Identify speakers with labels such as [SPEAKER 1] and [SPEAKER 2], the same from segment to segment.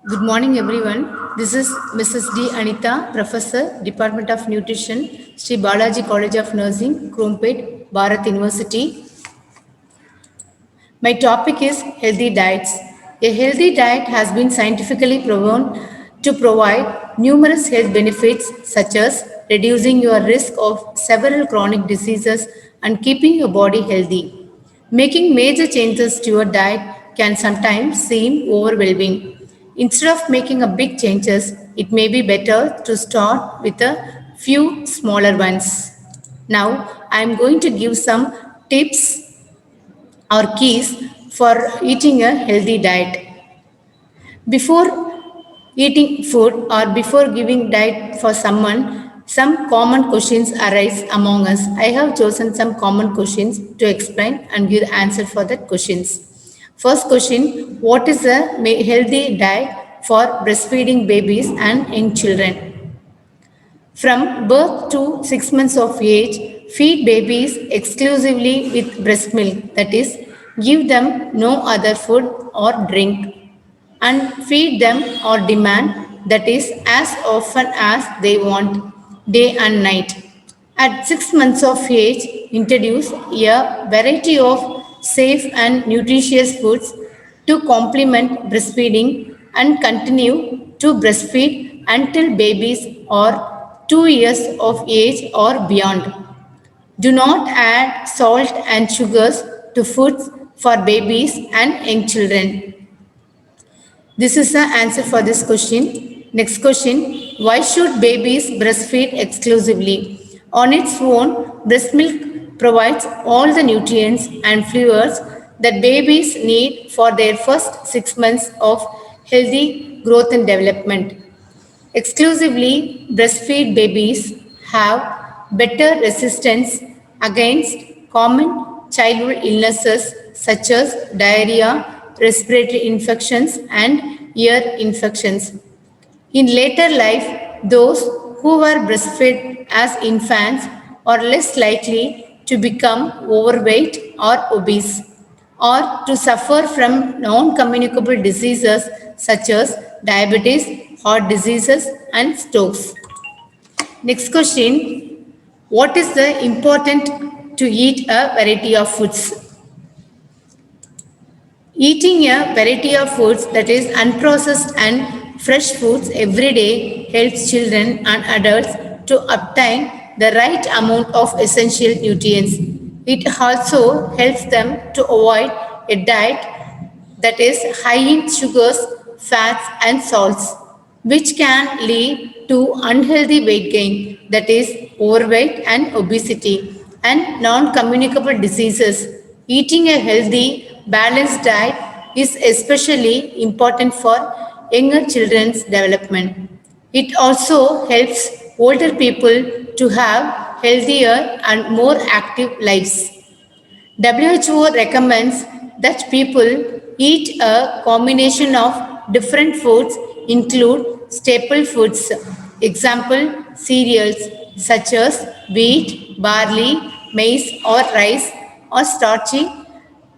[SPEAKER 1] Good morning, everyone. This is Mrs. D. Anita, Professor, Department of Nutrition, Sri Balaji College of Nursing, Krompet, Bharat University. My topic is healthy diets. A healthy diet has been scientifically proven to provide numerous health benefits such as reducing your risk of several chronic diseases and keeping your body healthy. Making major changes to your diet can sometimes seem overwhelming. Instead of making a big changes, it may be better to start with a few smaller ones. Now, I am going to give some tips or keys for eating a healthy diet. Before eating food or before giving diet for someone, some common questions arise among us. I have chosen some common questions to explain and give answer for that questions. First question, what is a healthy diet for breastfeeding babies and young children? From birth to 6 months of age, feed babies exclusively with breast milk, that is, give them no other food or drink, and feed them or demand, that is, as often as they want, day and night. At 6 months of age, introduce a variety of safe and nutritious foods to complement breastfeeding and continue to breastfeed until babies are 2 years of age or beyond. Do not add salt and sugars to foods for babies and young children. This is the answer for this question. Next question, why should babies breastfeed exclusively? On its own, breast milk provides all the nutrients and fluids that babies need for their first 6 months of healthy growth and development. Exclusively breastfeed babies have better resistance against common childhood illnesses such as diarrhea, respiratory infections, and ear infections. In later life, those who were breastfed as infants are less likely to become overweight or obese or to suffer from non communicable diseases such as diabetes, heart diseases, and strokes. Next question, what is the important to eat a variety of foods? Eating a variety of foods, that is unprocessed and fresh foods every day, helps children and adults to obtain the right amount of essential nutrients. It also helps them to avoid a diet that is high in sugars, fats, and salts, which can lead to unhealthy weight gain, that is overweight and obesity, and non communicable diseases. Eating a healthy, balanced diet is especially important for younger children's development. It also helps older people to have healthier and more active lives. WHO recommends that people eat a combination of different foods include staple foods, example cereals such as wheat, barley, maize or rice or starchy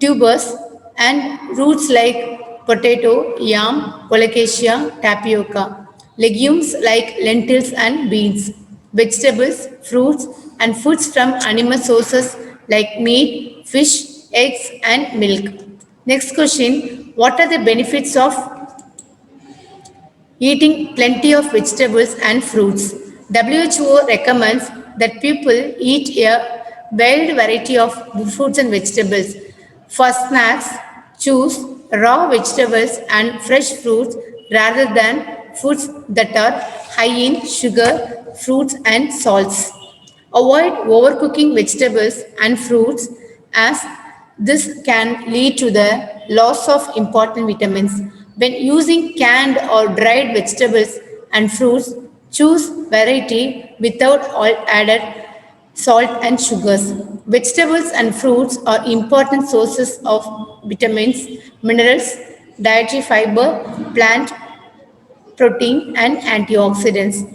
[SPEAKER 1] tubers and roots like potato, yam, colocasia, tapioca, legumes like lentils and beans, vegetables, fruits, and foods from animal sources like meat, fish, eggs, and milk. Next question, what are the benefits of eating plenty of vegetables and fruits? WHO recommends that people eat a wide variety of fruits and vegetables. For snacks, choose raw vegetables and fresh fruits rather than foods that are high in sugar, fruits, and salts. Avoid overcooking vegetables and fruits as this can lead to the loss of important vitamins. When using canned or dried vegetables and fruits, choose variety without all added salt and sugars. Vegetables and fruits are important sources of vitamins, minerals, dietary fiber, plant protein, and antioxidants.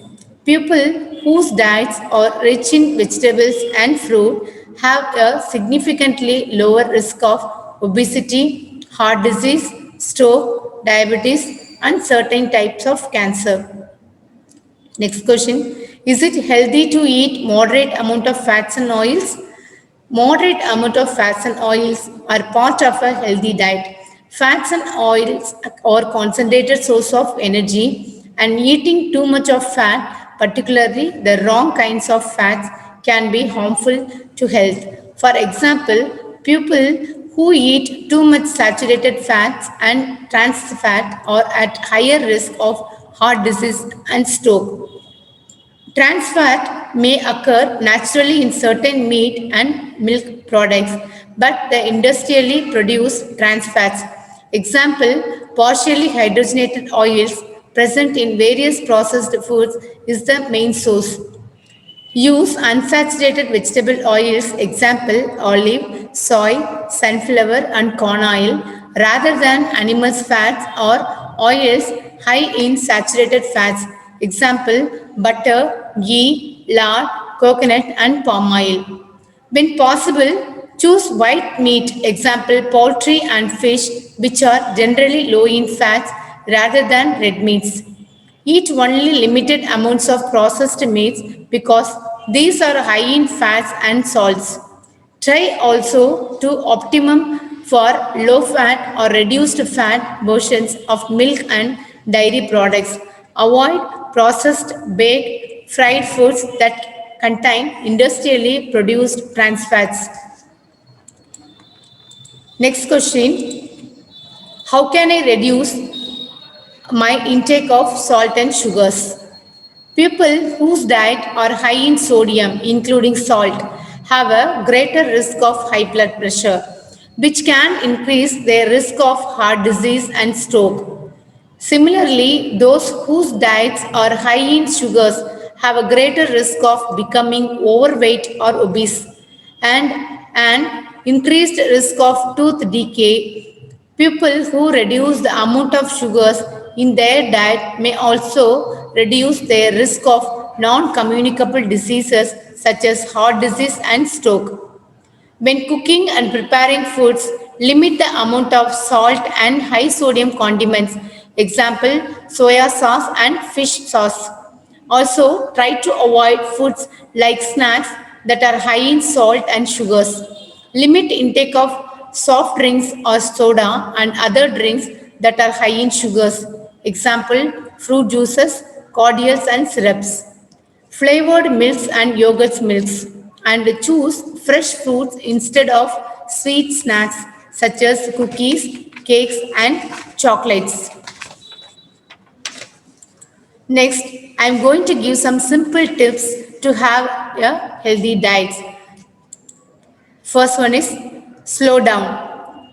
[SPEAKER 1] People whose diets are rich in vegetables and fruit have a significantly lower risk of obesity, heart disease, stroke, diabetes, and certain types of cancer. Next question, is it healthy to eat moderate amount of fats and oils? Moderate amount of fats and oils are part of a healthy diet. Fats and oils are concentrated source of energy, and eating too much of fat, particularly the wrong kinds of fats, can be harmful to health. For example, people who eat too much saturated fats and trans fat are at higher risk of heart disease and stroke. Trans fat may occur naturally in certain meat and milk products, but the industrially produced trans fats, example, partially hydrogenated oils present in various processed foods, is the main source. Use unsaturated vegetable oils, example olive, soy, sunflower, and corn oil, rather than animal fats or oils high in saturated fats, example butter, ghee, lard, coconut, and palm oil. When possible, choose white meat, example poultry and fish, which are generally low in fats rather than red meats. Eat only limited amounts of processed meats because these are high in fats and salts. Try also to optimum for low fat or reduced fat versions of milk and dairy products. Avoid processed, baked, fried foods that contain industrially produced trans fats. Next question, how can I reduce my intake of salt and sugars? People whose diet are high in sodium, including salt, have a greater risk of high blood pressure, which can increase their risk of heart disease and stroke. Similarly, those whose diets are high in sugars have a greater risk of becoming overweight or obese and an increased risk of tooth decay. People who reduce the amount of sugars in their diet may also reduce their risk of non communicable diseases such as heart disease and stroke. When cooking and preparing foods, limit the amount of salt and high sodium condiments, example soya sauce and fish sauce. Also, try to avoid foods like snacks that are high in salt and sugars. Limit intake of soft drinks or soda and other drinks that are high in sugars. Example, fruit juices, cordials and syrups. Flavored milks and yogurt milks, and choose fresh fruits instead of sweet snacks such as cookies, cakes, and chocolates. Next, I am going to give some simple tips to have a healthy diet. First one is slow down.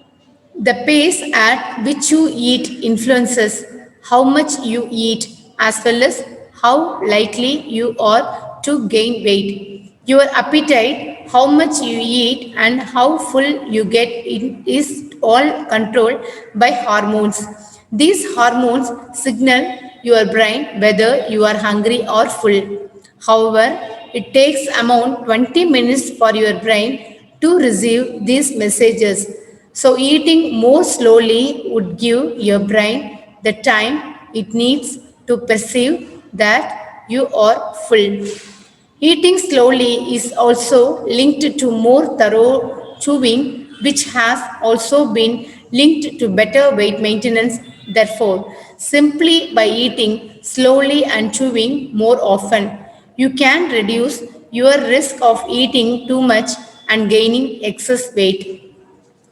[SPEAKER 1] The pace at which you eat influences how much you eat as well as how likely you are to gain weight. Your appetite, how much you eat, and how full you get is all controlled by hormones. These hormones signal your brain whether you are hungry or full. However, it takes around 20 minutes for your brain to receive these messages. So, eating more slowly would give your brain the time it needs to perceive that you are full. Eating slowly is also linked to more thorough chewing, which has also been linked to better weight maintenance. Therefore, simply by eating slowly and chewing more often, you can reduce your risk of eating too much and gaining excess weight.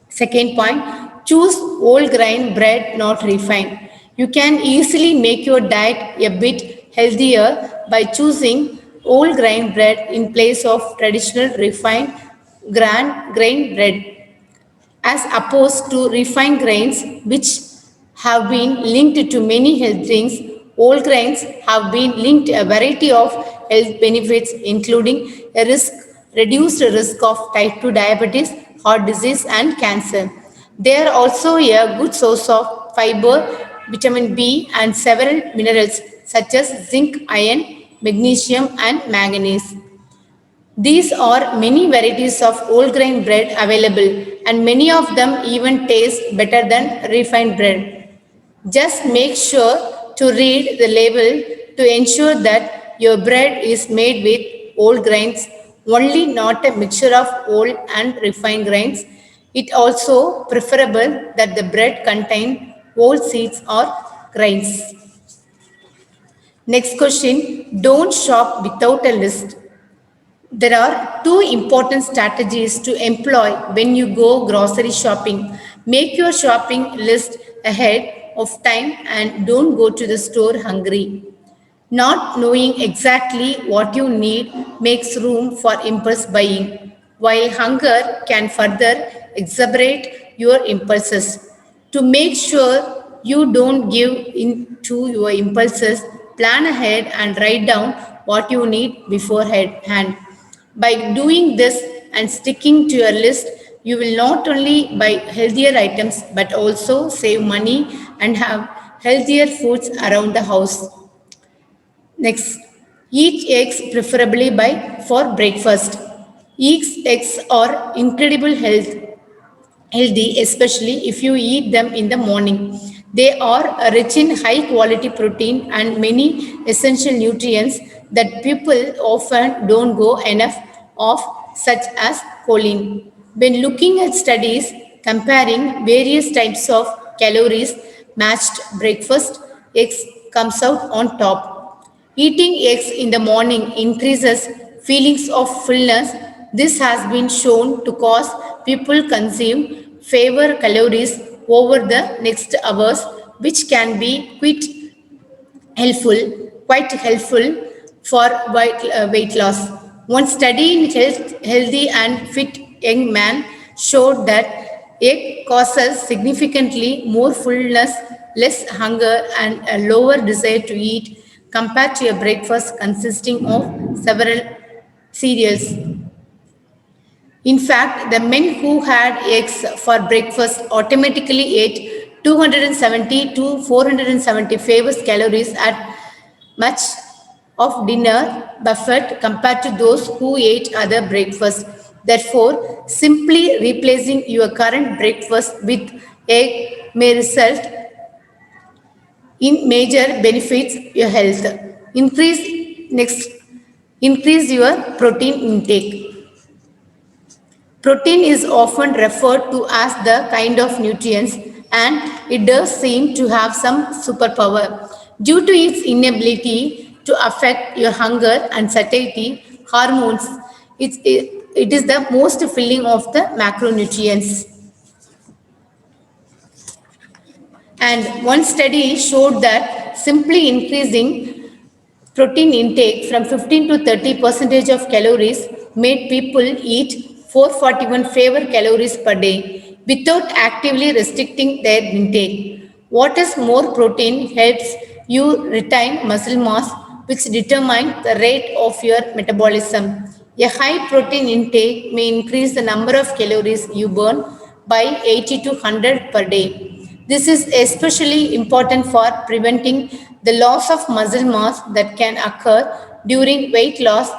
[SPEAKER 1] Second point, choose whole grain bread, not refined. You can easily make your diet a bit healthier by choosing whole grain bread in place of traditional refined grain bread, as opposed to refined grains which have been linked to many health things. Whole grains have been linked to a variety of health benefits, including a reduced risk of type 2 diabetes, heart disease, and cancer. They are also a good source of fiber, vitamin B, and several minerals such as zinc, iron, magnesium, and manganese. These are many varieties of whole grain bread available, and many of them even taste better than refined bread. Just make sure to read the label to ensure that your bread is made with whole grains, only not a mixture of old and refined grains. It also preferable that the bread contain whole seeds or grains. Next question, don't shop without a list. There are two important strategies to employ when you go grocery shopping. Make your shopping list ahead of time and don't go to the store hungry. Not knowing exactly what you need makes room for impulse buying, while hunger can further exacerbate your impulses. To make sure you don't give in to your impulses, plan ahead and write down what you need beforehand. By doing this and sticking to your list, you will not only buy healthier items but also save money and have healthier foods around the house. Next, eat eggs preferably by for breakfast. Eggs are incredible healthy, especially if you eat them in the morning. They are rich in high quality protein and many essential nutrients that people often don't go enough of, such as choline. When looking at studies comparing various types of calories matched breakfast, eggs comes out on top. Eating eggs in the morning increases feelings of fullness. This has been shown to cause people consume fewer calories over the next hours, which can be helpful, quite helpful for weight loss. One study in healthy and fit young man showed that egg causes significantly more fullness, less hunger, and a lower desire to eat compared to a breakfast consisting of several cereals. In fact, the men who had eggs for breakfast automatically ate 270 to 470 famous calories at much of dinner buffet compared to those who ate other breakfasts. Therefore, simply replacing your current breakfast with egg may result in major benefits your health. Next increase your protein intake. Protein is often referred to as the kind of nutrients, and it does seem to have some superpower. Due to its inability to affect your hunger and satiety hormones, it is the most filling of the macronutrients. And one study showed that simply increasing protein intake from 15 to 30 percentage of calories made people eat 441 fewer calories per day without actively restricting their intake. What is more, protein helps you retain muscle mass, which determines the rate of your metabolism. A high protein intake may increase the number of calories you burn by 80 to 100 per day. This is especially important for preventing the loss of muscle mass that can occur during weight loss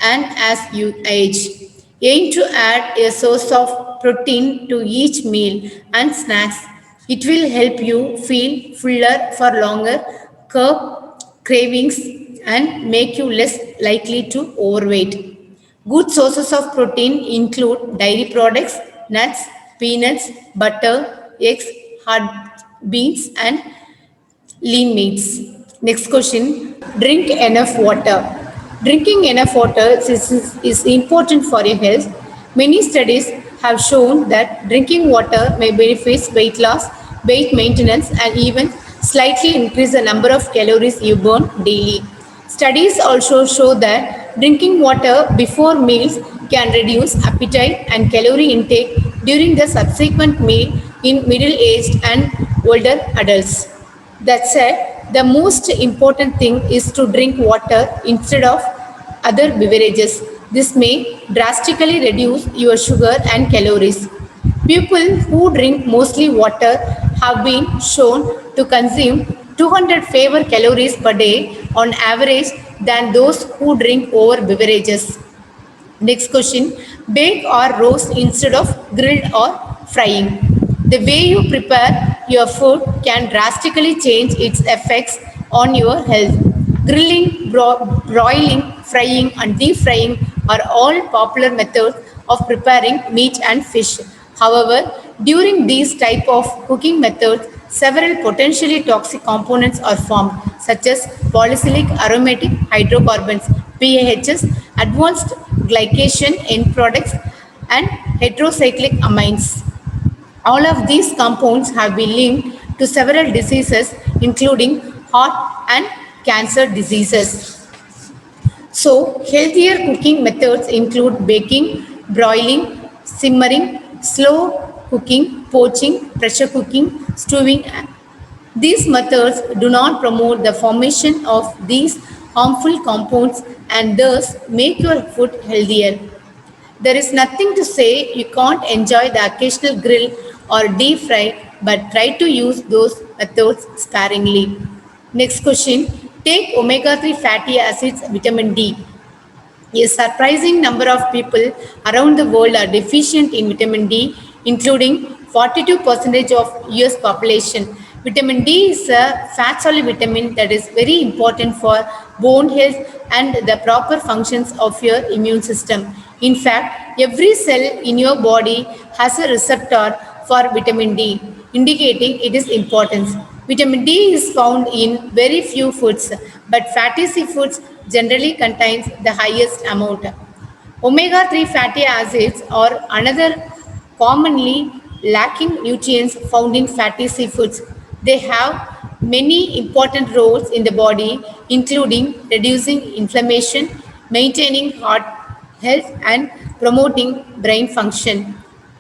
[SPEAKER 1] and as you age. Aim to add a source of protein to each meal and snacks. It will help you feel fuller for longer, curb cravings, and make you less likely to overweight. Good sources of protein include dairy products, nuts, peanuts, butter, eggs, hard beans, and lean meats. Next question, drink enough water. Drinking enough water is important for your health. Many studies have shown that drinking water may benefit weight loss, weight maintenance, and even slightly increase the number of calories you burn daily. Studies also show that drinking water before meals can reduce appetite and calorie intake during the subsequent meal in middle-aged and older adults. That said, the most important thing is to drink water instead of other beverages. This may drastically reduce your sugar and calories. People who drink mostly water have been shown to consume 200 fewer calories per day on average than those who drink over beverages. Next question, bake or roast instead of grilled or frying. The way you prepare your food can drastically change its effects on your health. Grilling, broiling, frying, and deep frying are all popular methods of preparing meat and fish. However, during these type of cooking methods, several potentially toxic components are formed, such as polycyclic aromatic hydrocarbons (PAHs), advanced glycation end products, and heterocyclic amines. All of these compounds have been linked to several diseases, including heart and cancer diseases. So, healthier cooking methods include baking, broiling, simmering, slow cooking, poaching, pressure cooking, stewing. These methods do not promote the formation of these harmful compounds and thus make your food healthier. There is nothing to say you can't enjoy the occasional grill or deep fry, but try to use those methods sparingly. Next question. Take omega 3 fatty acids, vitamin D. A surprising number of people around the world are deficient in vitamin D, including 42% of US population. Vitamin D is a fat-soluble vitamin that is very important for bone health and the proper functions of your immune system. In fact, every cell in your body has a receptor for vitamin D, indicating its importance. Vitamin D is found in very few foods, but fatty seafoods generally contains the highest amount. Omega 3 fatty acids are another commonly lacking nutrients found in fatty seafoods. They have many important roles in the body, including reducing inflammation, maintaining heart health, and promoting brain function.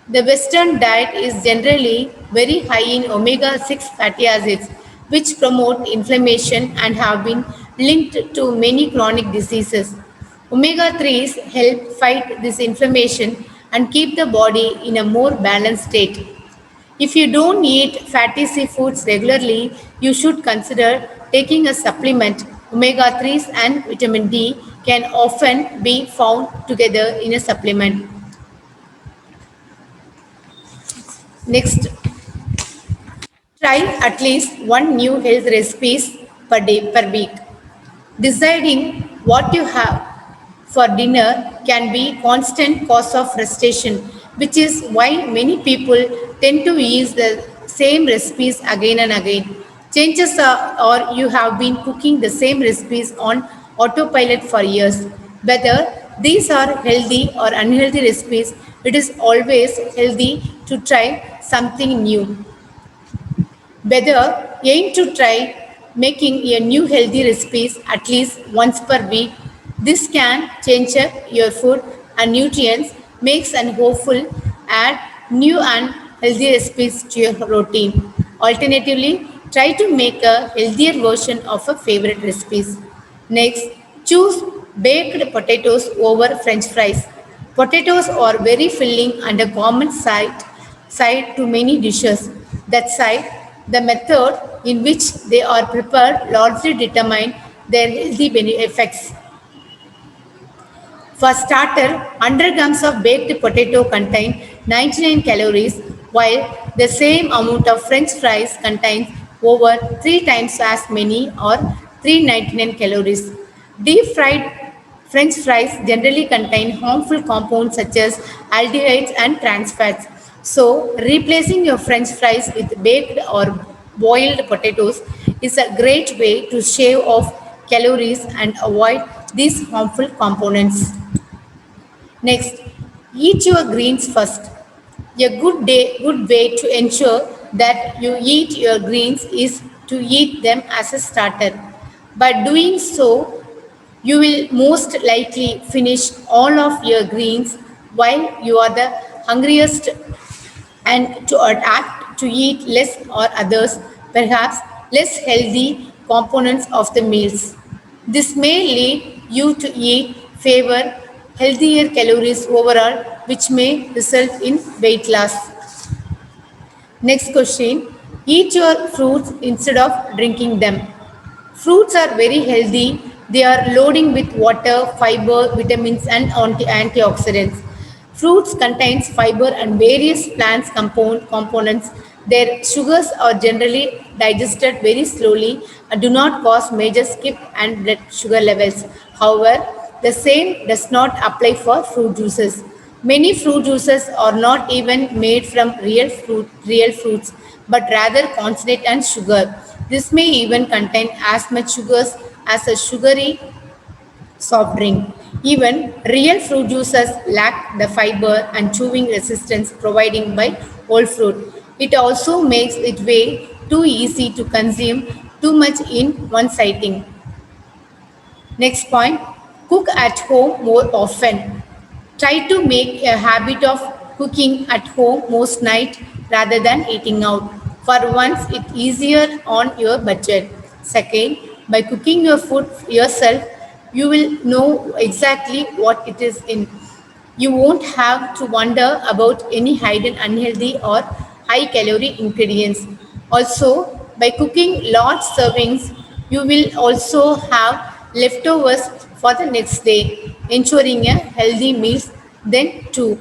[SPEAKER 1] The Western diet is generally very high in omega 6 fatty acids, which promote inflammation and have been linked to many chronic diseases. Omega 3s help fight this inflammation and keep the body in a more balanced state. If you don't eat fatty seafoods regularly, you should consider taking a supplement. Omega 3s and vitamin D can often be found together in a supplement. Next, try at least one new health recipes per week. Deciding what you have for dinner can be constant cause of frustration, which is why many people tend to use the same recipes again and again. Chances are, or you have been cooking the same recipes on autopilot for years. Whether these are healthy or unhealthy recipes, it is always healthy to try something new. Whether aim to try making a new healthy recipes at least once per week. This can change up your food and nutrients, makes and hopeful add new and healthy recipes to your routine. Alternatively, try to make a healthier version of a favorite recipes. Next, choose baked potatoes over French fries. Potatoes are very filling and a common side to many dishes. That side, the method in which they are prepared largely determine their healthy effects. For starter, 100 grams of baked potato contain 99 calories, while the same amount of French fries contains over 3 times as many or 399 calories. Deep fried French fries generally contain harmful compounds such as aldehydes and trans fats. So, replacing your French fries with baked or boiled potatoes is a great way to shave off calories and avoid these harmful components. Next, eat your greens first. Good way to ensure that you eat your greens is to eat them as a starter. By doing so, you will most likely finish all of your greens while you are the hungriest and to adapt to eat less or others, perhaps less healthy components of the meals. This may lead you to eat favor healthier calories overall, which may result in weight loss. Next question. Eat your fruits instead of drinking them. Fruits are very healthy. They are loading with water, fiber, vitamins, and antioxidants. Fruits contains fiber and various plants components Their sugars are generally digested very slowly and do not cause major skip and blood sugar levels. However, the same does not apply for fruit juices. Many fruit juices are not even made from real fruits, but rather concentrate and sugar. This may even contain as much sugars as a sugary soft drink. Even real fruit juices lack the fiber and chewing resistance provided by whole fruit. It also makes it way too easy to consume too much in one sitting. Next point, cook at home more often. Try to make a habit of cooking at home most night rather than eating out. For once, it's easier on your budget. Second, by cooking your food yourself, you will know exactly what it is in. You won't have to wonder about any hidden unhealthy or high calorie ingredients. Also, by cooking large servings, you will also have leftovers for the next day, ensuring a healthy meal then too.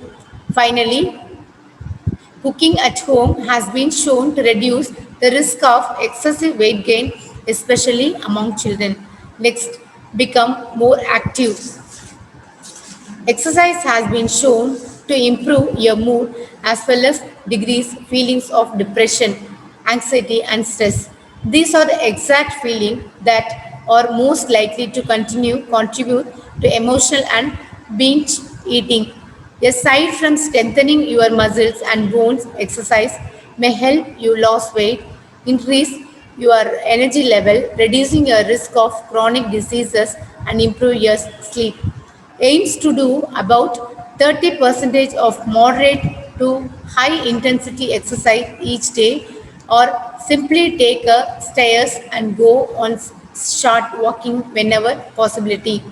[SPEAKER 1] Finally, cooking at home has been shown to reduce the risk of excessive weight gain, especially among children. Next, become more active. Exercise has been shown to improve your mood as well as decrease feelings of depression, anxiety, and stress. These are the exact feelings that are most likely to contribute to emotional and binge eating. Aside from strengthening your muscles and bones, exercise may help you lose weight, increase your energy level, reducing your risk of chronic diseases, and improve your sleep. Aims to do about 30% of moderate to high intensity exercise each day, or simply take a stairs and go on short walking whenever possibility.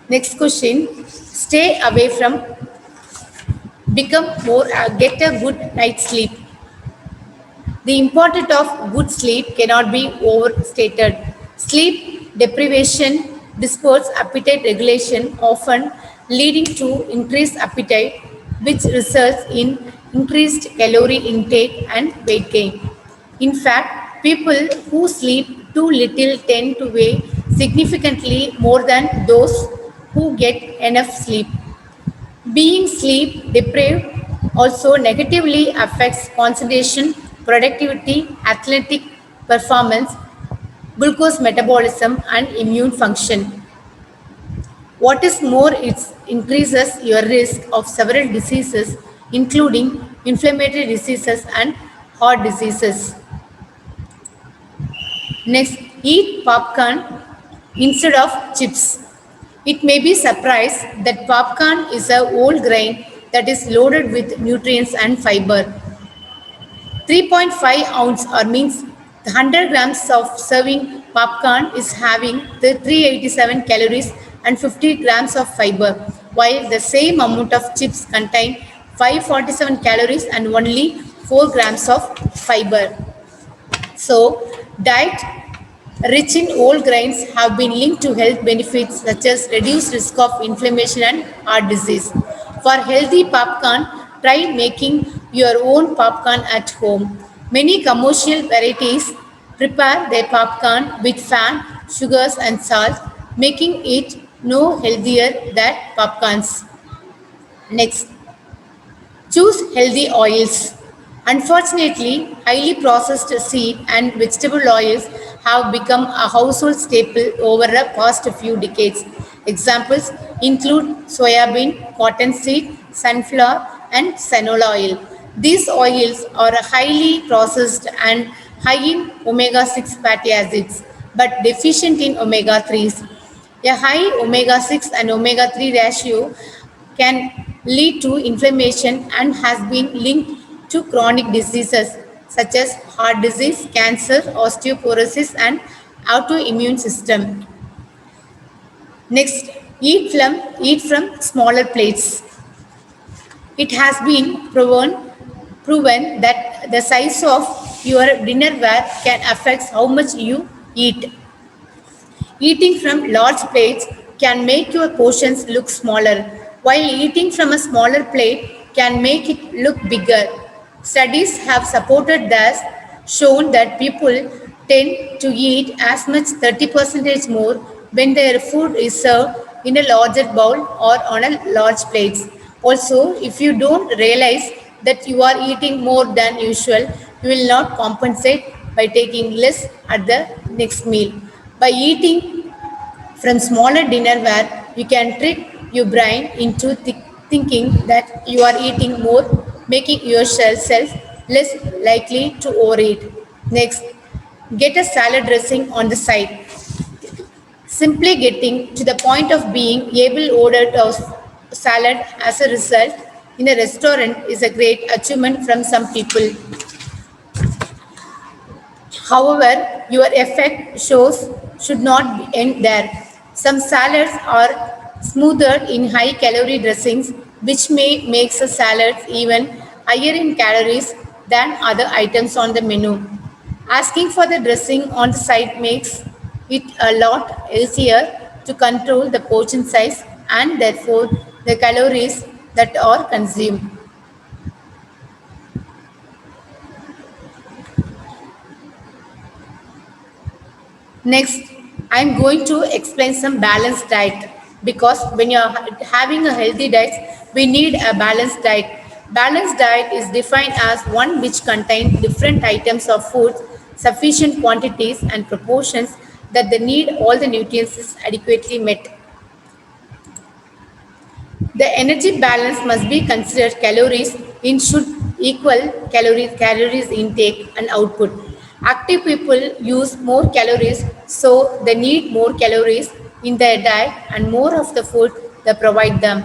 [SPEAKER 1] Next question, stay away from become more get a good night's sleep. The importance of good sleep cannot be overstated. Sleep deprivation distorts appetite regulation, often leading to increased appetite, which results in increased calorie intake and weight gain. In fact, people who sleep too little tend to weigh significantly more than those who get enough sleep. Being sleep deprived also negatively affects concentration, productivity, athletic performance, glucose metabolism, and immune function. What is more, it increases your risk of several diseases, including inflammatory diseases and heart diseases. Next, eat popcorn instead of chips. It may be surprised that popcorn is a whole grain that is loaded with nutrients and fiber. 3.5 ounce or means 100 grams of serving popcorn is having the 387 calories and 50 grams of fiber, while the same amount of chips contain 547 calories and only 4 grams of fiber. So, diet rich in whole grains have been linked to health benefits such as reduced risk of inflammation and heart disease. For healthy popcorn, try making your own popcorn at home. Many commercial varieties prepare their popcorn with fat, sugars, and salt, making it no healthier than popcorns. Next, choose healthy oils. Unfortunately, highly processed seed and vegetable oils have become a household staple over the past few decades. Examples include soybean, cottonseed, sunflower, and canola oil. These oils are highly processed and high in omega 6 fatty acids, but deficient in omega 3s. A high omega 6 and omega 3 ratio can lead to inflammation and has been linked to chronic diseases such as heart disease, cancer, osteoporosis, and autoimmune system. Next, eat from smaller plates. It has been proven that the size of your dinnerware can affect how much you eat. Eating from large plates can make your portions look smaller, while eating from a smaller plate can make it look bigger. Studies have supported this, shown that people tend to eat as much 30% more when their food is served in a larger bowl or on a large plate. Also, if you don't realize that you are eating more than usual, you will not compensate by taking less at the next meal. By eating from smaller dinnerware, you can trick your brain into thinking that you are eating more, making yourself less likely to overeat. Next, get a salad dressing on the side. Simply getting to the point of being able to order a salad as a result in a restaurant is a great achievement from some people. However, your effect shows should not end there. Some salads are smothered in high calorie dressings, which may make the salads even higher in calories than other items on the menu. Asking for the dressing on the side makes it a lot easier to control the portion size and therefore the calories that are consumed. Next, I'm going to explain some balanced diet because when you're having a healthy diet, we need a balanced diet. Balanced diet is defined as one which contains different items of food, sufficient quantities and proportions that they need all the nutrients is adequately met. The energy balance must be considered calories in should equal calories intake and output. Active people use more calories, so they need more calories in their diet and more of the food they provide them.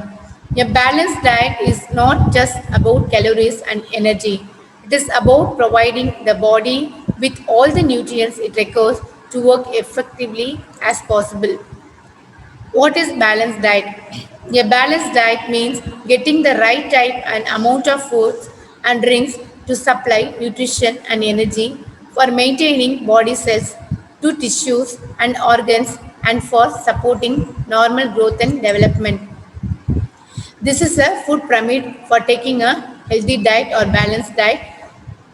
[SPEAKER 1] A balanced diet is not just about calories and energy. It is about providing the body with all the nutrients it requires to work effectively as possible. What is balanced diet? A balanced diet means getting the right type and amount of foods and drinks to supply nutrition and energy for maintaining body cells to tissues and organs and for supporting normal growth and development. This is a food pyramid for taking a healthy diet or balanced diet.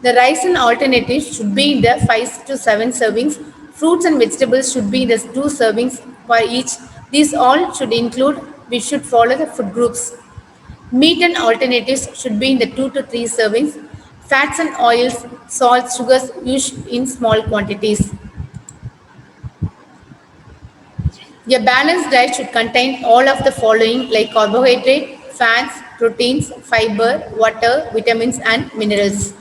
[SPEAKER 1] The rice and alternatives should be in the 5 to 7 servings. Fruits and vegetables should be in the 2 servings for each. These all should include, we should follow the food groups. Meat and alternatives should be in the 2 to 3 servings. Fats and oils, salts, sugars used in small quantities. A balanced diet should contain all of the following like carbohydrate, fats, proteins, fiber, water, vitamins and minerals.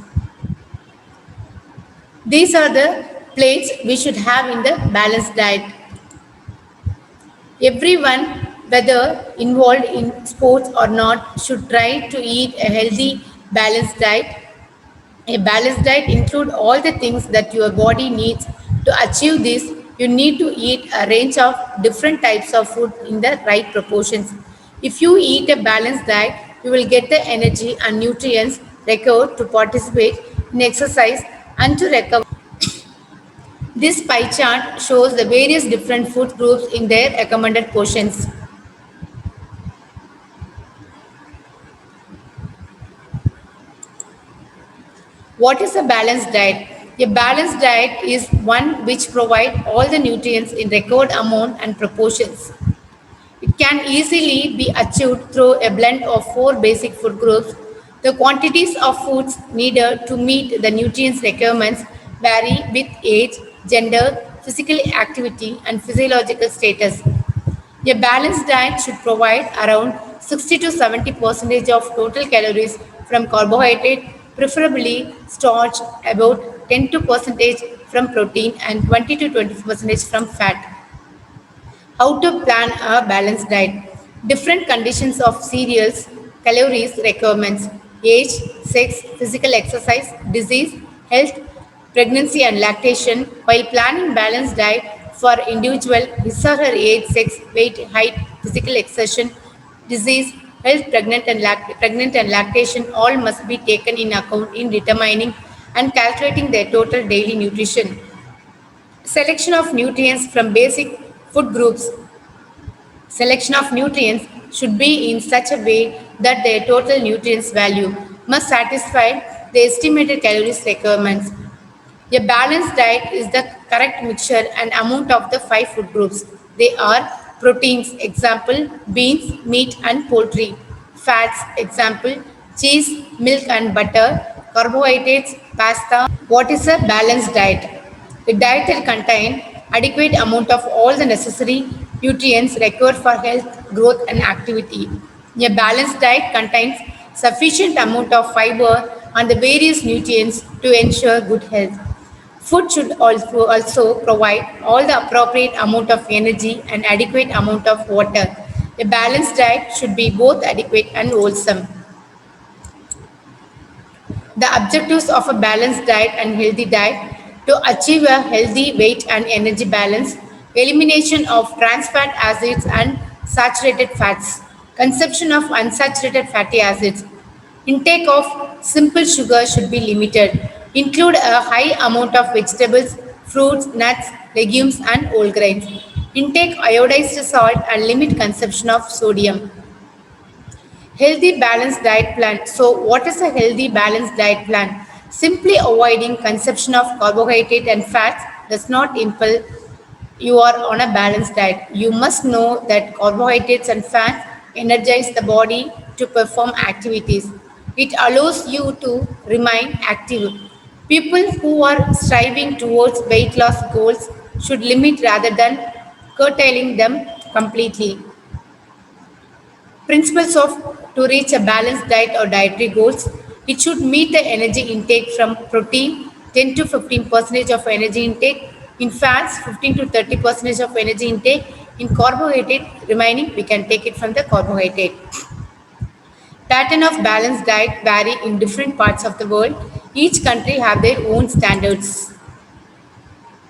[SPEAKER 1] These are the plates we should have in the balanced diet. Everyone, whether involved in sports or not, should try to eat a healthy, balanced diet. A balanced diet includes all the things that your body needs. To achieve this, you need to eat a range of different types of food in the right proportions. If you eat a balanced diet, you will get the energy and nutrients required to participate in exercise and to recover. This pie chart shows the various different food groups in their recommended portions. What is a balanced diet? A balanced diet is one which provides all the nutrients in required amount and proportions. It can easily be achieved through a blend of 4 basic food groups. The quantities of foods needed to meet the nutrients requirements vary with age, gender, physical activity, and physiological status. A balanced diet should provide around 60 to 70 percentage of total calories from carbohydrate, preferably starch, about 10 to percentage from protein, and 20 to 20 percentage from fat. How to plan a balanced diet? Different conditions of cereals, calories, requirements, age, sex, physical exercise, disease, health, pregnancy and lactation. While planning balanced diet for individual, his or her age, sex, weight, height, physical exertion, disease, health, pregnant and lactation all must be taken in account in determining and calculating their total daily nutrition. Selection of nutrients from basic food groups. Selection of nutrients should be in such a way that their total nutrients value must satisfy the estimated calories requirements. A balanced diet is the correct mixture and amount of the five food groups. They are proteins, example, beans, meat and poultry. Fats, example, cheese, milk and butter. Carbohydrates, pasta. What is a balanced diet? A diet that contains adequate amount of all the necessary nutrients required for health, growth and activity. A balanced diet contains sufficient amount of fiber and the various nutrients to ensure good health. Food should also provide all the appropriate amount of energy and adequate amount of water. A balanced diet should be both adequate and wholesome. The objectives of a balanced diet and healthy diet to achieve a healthy weight and energy balance, elimination of trans fat acids and saturated fats, consumption of unsaturated fatty acids, intake of simple sugar should be limited, include a high amount of vegetables, fruits, nuts, legumes and whole grains, intake iodized salt and limit consumption of sodium. Healthy balanced diet plan. So, what is a healthy balanced diet plan? Simply avoiding consumption of carbohydrate and fats does not imply you are on a balanced diet. You must know that carbohydrates and fats energize the body to perform activities. It allows you to remain active. People who are striving towards weight loss goals should limit rather than curtailing them completely. Principles of to reach a balanced diet or dietary goals. It should meet the energy intake from protein 10 to 15 percentage of energy intake, in fats 15 to 30 percentage of energy intake, in carbohydrate remaining we can take it from the carbohydrate. Pattern of balanced diet vary in different parts of the world. Each country have their own standards.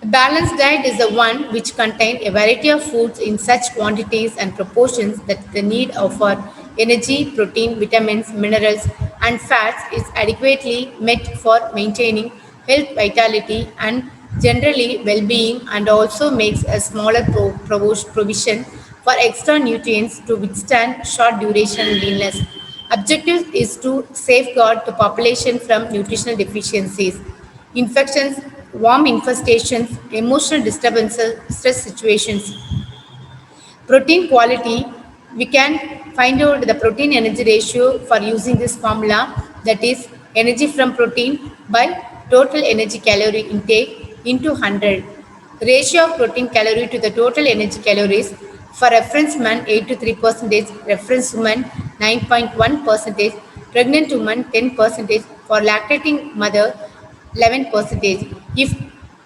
[SPEAKER 1] A balanced diet is the one which contains a variety of foods in such quantities and proportions that the need of for energy, protein, vitamins, minerals, and fats is adequately met for maintaining health, vitality, and generally well-being, and also makes a smaller provision for extra nutrients to withstand short duration illness. Objective is to safeguard the population from nutritional deficiencies, infections, warm infestations, emotional disturbances, stress situations. Protein quality, we can find out the protein energy ratio for using this formula, that is energy from protein by total energy calorie intake into 100. Ratio of protein calorie to the total energy calories for reference man 8 to 3 percentage, reference woman 9.1 percentage, pregnant woman 10 percentage, for lactating mother 11 percentage. If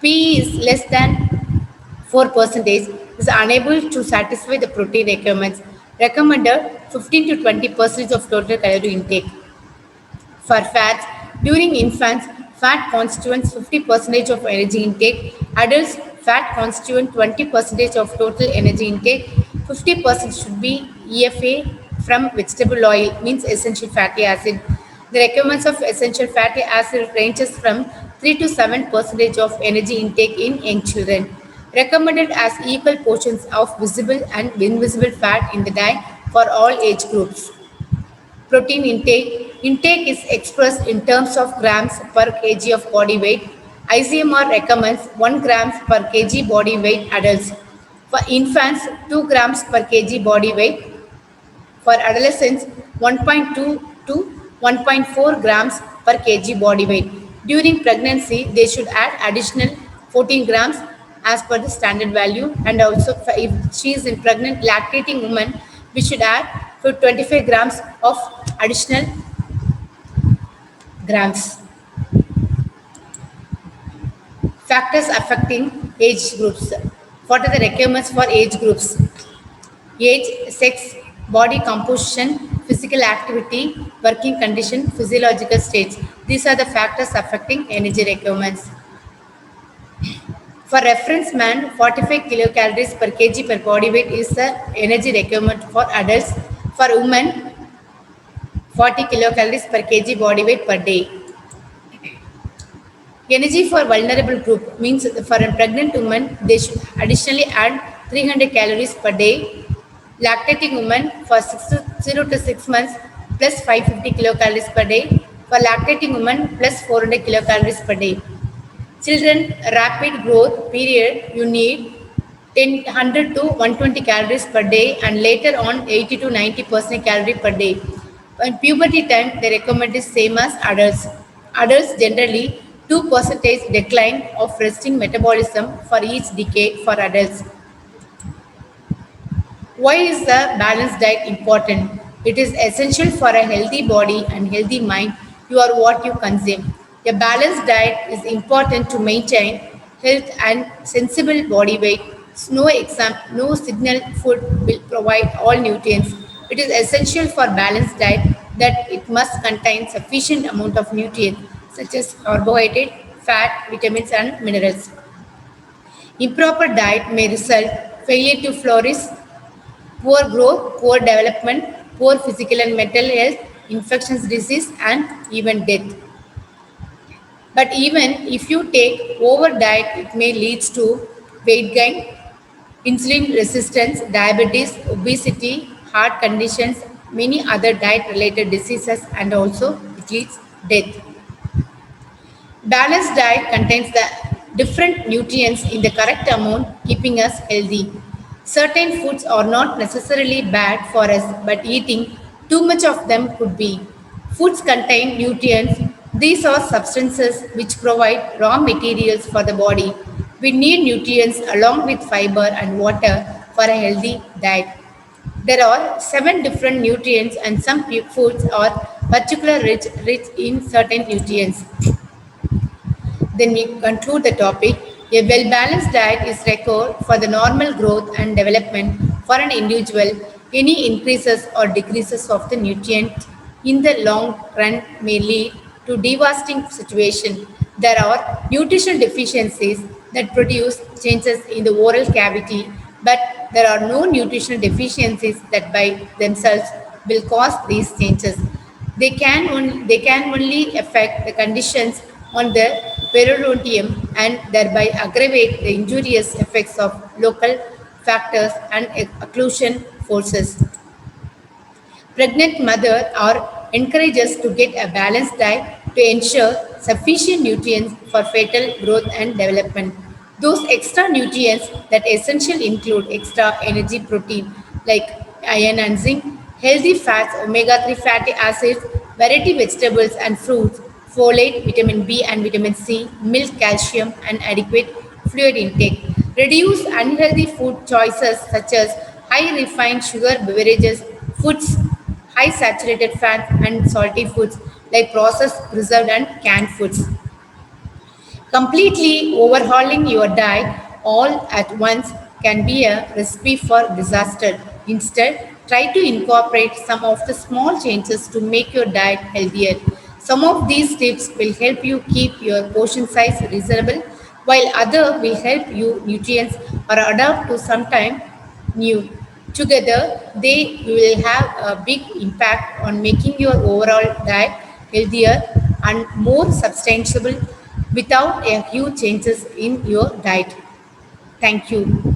[SPEAKER 1] P is less than 4 percentage, is unable to satisfy the protein requirements. Recommended 15 to 20 percent of total calorie intake. For fats, during infants, fat constituents 50 percent of energy intake. Adults, fat constituent 20 percent of total energy intake. 50% should be EFA from vegetable oil, means essential fatty acid. The requirements of essential fatty acid ranges from 3 to 7 percent of energy intake in young children. Recommended as equal portions of visible and invisible fat in the diet for all age groups. Protein intake. Intake is expressed in terms of grams per kg of body weight. ICMR recommends 1 grams per kg body weight adults. For infants, 2 grams per kg body weight. For adolescents, 1.2 to 1.4 grams per kg body weight. During pregnancy, they should add additional 14 grams as per the standard value, and also if she is in pregnant lactating woman, we should add for 25 grams of additional grams. Factors affecting age groups. What are the requirements for age groups? Age, sex, body composition, physical activity, working condition, physiological states. These are the factors affecting energy requirements. For reference man, 45 kilocalories per kg per body weight is the energy requirement for adults. For women, 40 kilocalories per kg body weight per day. Energy for vulnerable group means for a pregnant woman, they should additionally add 300 calories per day. Lactating woman for 0 to 6 months plus 550 kilocalories per day. For lactating women, plus 400 kilocalories per day. Children, rapid growth period, you need 100 to 120 calories per day and later on 80 to 90% calorie per day. In puberty time, they recommend the same as adults. Adults generally 2% decline of resting metabolism for each decade for adults. Why is a balanced diet important? It is essential for a healthy body and healthy mind. You are what you consume. A balanced diet is important to maintain health and sensible body weight. No signal food will provide all nutrients. It is essential for balanced diet that it must contain sufficient amount of nutrients such as carbohydrate, fat, vitamins and minerals. Improper diet may result failure to flourish, poor growth, poor development, poor physical and mental health, infectious disease, and even death. But even if you take over diet, it may lead to weight gain, insulin resistance, diabetes, obesity, heart conditions, many other diet related diseases, and also it leads death. Balanced diet contains the different nutrients in the correct amount, keeping us healthy. Certain foods are not necessarily bad for us, but eating too much of them could be. Foods contain nutrients. These are substances which provide raw materials for the body. We need nutrients along with fiber and water for a healthy diet. There are 7 different nutrients, and some foods are particularly rich in certain nutrients. Then we conclude the topic. A well balanced diet is required for the normal growth and development for an individual. Any increases or decreases of the nutrient in the long run may lead to devastating situation. There are nutritional deficiencies that produce changes in the oral cavity, but there are no nutritional deficiencies that by themselves will cause these changes. They can only affect the conditions on the periodontum and thereby aggravate the injurious effects of local factors and occlusion forces. Pregnant mothers are encouraged to get a balanced diet to ensure sufficient nutrients for fetal growth and development. Those extra nutrients that essentially include extra energy protein like iron and zinc, healthy fats, omega-3 fatty acids, variety vegetables and fruits, folate, vitamin B and vitamin C, milk, calcium, and adequate fluid intake. Reduce unhealthy food choices such as high refined sugar beverages, foods, high saturated fat, and salty foods like processed, preserved, and canned foods. Completely overhauling your diet all at once can be a recipe for disaster. Instead, try to incorporate some of the small changes to make your diet healthier. Some of these tips will help you keep your portion size reasonable, while other will help you nutrients or adapt to sometime new. Together, they will have a big impact on making your overall diet healthier and more substantial without a huge changes in your diet. Thank you.